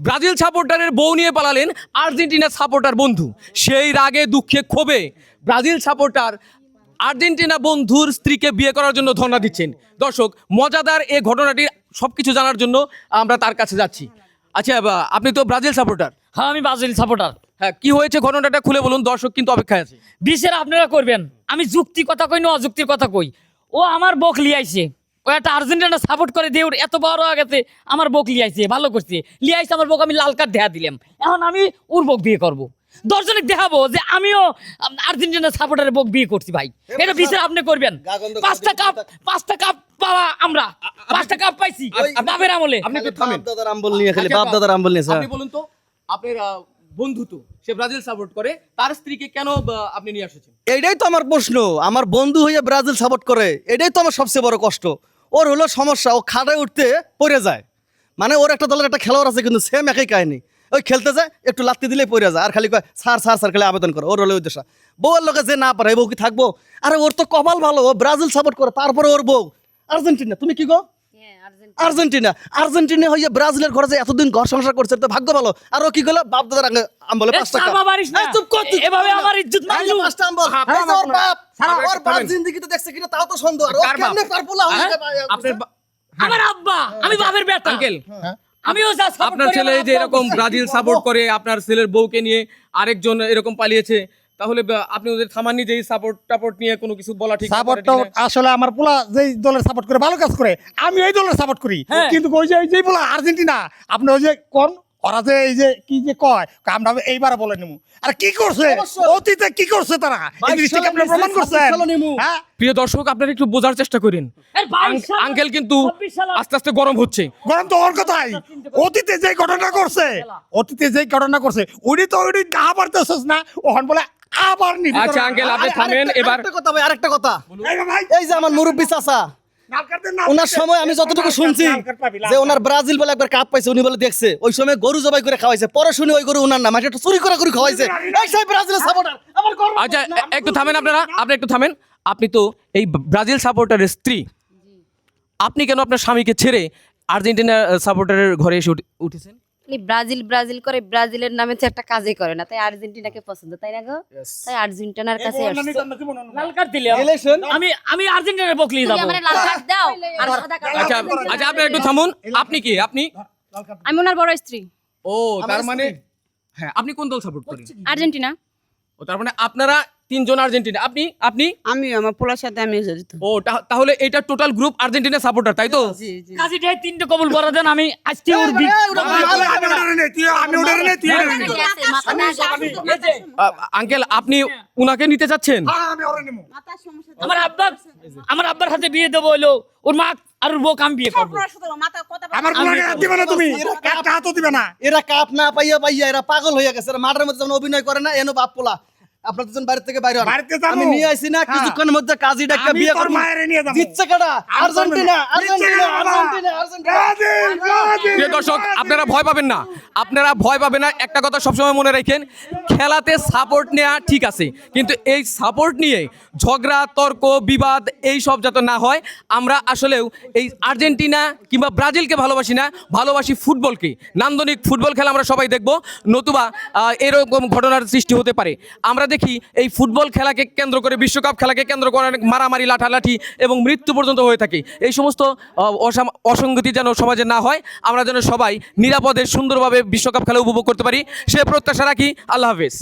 Brazil সাপোর্টারের বউ নিয়ে পালালেন Argentina supporter বন্ধু। সেই রাগে দুঃখে ক্ষোভে ব্রাজিল সাপোর্টার আর্জেন্টিনা বন্ধুর স্ত্রীকে বিয়ে করার জন্য ধর্ণা দিচ্ছেন। দর্শক, মজাদার এই ঘটনাটির সবকিছু জানার জন্য আমরা তার কাছে যাচ্ছি। আচ্ছা, আপনি তো ব্রাজিল সাপোর্টার। হ্যাঁ, আমি ব্রাজিল সাপোর্টার। হ্যাঁ, কি হয়েছে ঘটনাটা খুলে বলুন, দর্শক কিন্তু অপেক্ষায় আছে। বিচার আপনারা করবেন। আমি যুক্তি কথা কই না অযুক্তির কথা কই। ও আমার বক লিয়াইছে, ও একটা আর্জেন্টিনা সাপোর্ট করে দিয়ে এত বড় হয়ে গেছে, আমার বক লিয়াইছে, ভালো করছে, লিয়াইছে আমার বক, আমি লাল কার্ড দেখা দিলাম। এখন আমি ওর বক বিয়ে করব, দর্শনে দেখাবো যে আমিও আর্জেন্টিনা সাপোর্টারের বক বিয়ে করছি। ভাই, এটা বিচার আপনি করবেন। পাঁচটা কাপ পাওয়া আমরা, 5টা কাপ পাইছি বাপের আমলে। আপনি একটু থামেন। বাপ দাদার আমবল নিয়ে খালি বাপ দাদার আমবল নিয়ে আপনি বলুন তো, আপনার বন্ধু তো সে ব্রাজিল সাপোর্ট করে, তার স্ত্রীকে কেন আপনি নিয়ে এসেছেন? এটাই তো আমার প্রশ্ন। আমার বন্ধু হয়ে ব্রাজিল সাপোর্ট করে, এটাই তো আমার সবচেয়ে বড় কষ্ট। ওর হলো সমস্যা, ও খাড়ায় উঠতে পড়ে যায়। মানে ওর একটা দলের একটা খেলোয়াড় আছে, কিন্তু সেম একই কাহিনী। ওই খেলতে যায়, একটু লাত্তি দিলেই পড়ে যায়, আর খালি কয় স্যার স্যার স্যার খালি আবেদন করে। ওর হলো উদ্দেশ্য বউয়ের লোকে যে না পারে, বউ কি থাকবো? আরে ওর তো কপাল ভালো, ও ব্রাজিল সাপোর্ট করে, তারপরে ওর বউ আর্জেন্টিনা। তুমি কি গো? আর্জেন্টিনা। আর্জেন্টিনা হয়ে ব্রাজিলের ঘরে যে এতদিন ঘর সংসার করছে, তো ভাগ্য ভালো। আর ও কি করলো? বাপ দাদার আমবলে 5 টাকা। চুপ কর তুই। এভাবে আমার ইজ্জত মারলু। 5টা আমবল। এই যে ওর বাপ, ওর বাপ জিন্দেগিতে দেখছে কিনা তাও তো সন্দেহ। আর ও কেমনে পারপোলা হয়ে যায়? আপনার আমার আব্বা, আমি বাপের বেটা। আঙ্কেল, আমিও যা সাপোর্ট আপনার করি, ছেলে আমার যে আব্বা এরকম ব্রাজিল সাপোর্ট করে, আপনার ছেলের বউকে নিয়ে আরেকজন এরকম পালিয়েছে, তাহলে আপনি ওদের থামাননি যে সাপোর্ট টাপোর্ট নিয়ে কোনো কিছু বলা ঠিক না? সাপোর্ট আসলে আমার পোলা যেই দলের সাপোর্ট করে ভালো কাজ করে, আমি এই দলের সাপোর্ট করি। হ্যাঁ। কিন্তু ওই যে পোলা আর্জেন্টিনা, আপনি ওই যে কোন ওরা যে এই যে কি যে কয়, আমরা এইবার বলে নিমু। আর কি করছে অতীতে, কি করছে তারা, এই জিনিসটাকে আপনি প্রমাণ করছেন। হ্যাঁ, প্রিয় দর্শক, আপনারা একটু বোঝার চেষ্টা করেন। এর 22 সাল, আঙ্কেল কিন্তু 26 সাল আস্তে আস্তে গরম হচ্ছে। গরম তো ওর কথাই। অতীতে যে ঘটনা করছে, অতীতে যে ঘটনা করছে, ওইটি তো ওইটি না পারতেছিস না, ওখান বলে আবার নিবি। আচ্ছা আঙ্কেল, আপনি থামেন এবার। আরেকটা কথা ভাই, আরেকটা কথা। এই ভাই, এই যে আমার মুরব্বী চাচা, নালকারদের নাম ওনার সময় আমি যতটুকু শুনছি যে ওনার ব্রাজিল বলে একবার কাপ পাইছে, উনি বলে দেখছে ওই সময় গরু জবাই করে খাওয়াইছে, পরে শুনি ওই গরু ওনার না, মাটি চুরি করে করে খাওয়াইছে। এই সেই ব্রাজিলের সাপোর্টার আমার গর্ব। আচ্ছা, একটু থামেন আপনারা, আপনি একটু থামেন। আপনি তো এই ব্রাজিল সাপোর্টারের স্ত্রী, আপনি কেন আপনার স্বামীকে ছেড়ে আর্জেন্টিনা সাপোর্টারের ঘরে এসে উঠেছেন? ব্রাজিল ব্রাজিল করে, ব্রাজিলের নামে তো একটা কাজই করে না, তাই আর্জেন্টিনাকে পছন্দ, তাই না গো? তাই আর্জেন্টিনার কাছে আসছে। লাল কার্ড দিলাম। ইলেকশন আমি আর্জেন্টিনার বক লিয়ে তুমি যাবো। আমারে লাল কার্ড দাও আর সাদা কার্ড আচ্ছা আচ্ছা, আপনি একটু থামুন। আপনি কি আপনি আমি ওনার বড় স্ত্রী। ও, তার মানে হ্যাঁ, আপনি কোন দল সাপোর্ট করেন? আর্জেন্টিনা। ও, তার মানে আপনারা 3 জন আর্জেন্টিনা। আপনি আপনি আমি আমার পোলার সাথে আমি জড়িত। ও, তাহলে এটা টোটাল গ্রুপ আর্জেন্টিনা সাপোর্টার, তাই তো? জি জি। কাজী ঢাই 3টে কবুল বড় দেন, আমি আজকে ওর আমি ওটারে নেই, আমি ওটারে নেই, তুই ওটারে নিবি। আঙ্কেল, আপনি উনাকে নিতে চাচ্ছেন? হ্যাঁ, আমি ওরে নিবো। মাথার সমস্যা। আমার আব্বার হাতে বিয়ে দেবো হইলো, ওর মা আর ওর বউকে আমি বিয়ে করবো। মাথা কথা আমার পোলাকে হাত দিবে না তুমি, একটা হাতও দিবে না। এরা কাপ না পাইয়া পাইয়া এরা পাগল হয়ে গেছে। এরা মাঠের মধ্যে যখন অভিনয় করে না, এনো বাপ পোলা আপনার দুজন বাইরে থেকে বাইরে হন। বাড়িতে যাবো। আমি নিয়ে আইছি না, কিছুক্ষণের মধ্যে কাজী ডাক্তার আমি বিয়ে তোর করব। মায়েরে নিয়ে যাবো। জিতছে কাটা আর্জেন্টিনা, আর্জেন্টিনা, জিতছে কারা? Argentina, Argentina. ব্রাজিল, ব্রাজিল, প্রিয় দর্শক, আপনারা ভয় পাবেন না, আপনারা ভয় পাবেন না। একটা কথা সবসময় মনে রাখেন, খেলাতে সাপোর্ট নেওয়া ঠিক আছে, কিন্তু এই সাপোর্ট নিয়ে ঝগড়া তর্ক বিবাদ এই সব যাতে না হয়। আমরা আসলেও এই আর্জেন্টিনা কিংবা ব্রাজিলকে ভালোবাসি না, ভালোবাসি ফুটবলকে। নান্দনিক ফুটবল খেলা আমরা সবাই দেখব, নতুবা এরকম ঘটনার সৃষ্টি হতে পারে। আমরা দেখি এই ফুটবল খেলাকে কেন্দ্র করে, বিশ্বকাপ খেলাকে কেন্দ্র করে অনেক মারামারি, লাঠালাঠি এবং মৃত্যু পর্যন্ত হয়ে থাকে। এই সমস্ত অসঙ্গতি যেন সমাজে না হয়, আমরা যেন সবাই নিরাপদে সুন্দরভাবে বিশ্বকাপ খেলা উপভোগ করতে পারি, সে প্রত্যাশা রাখি। আল্লাহ হাফেজ।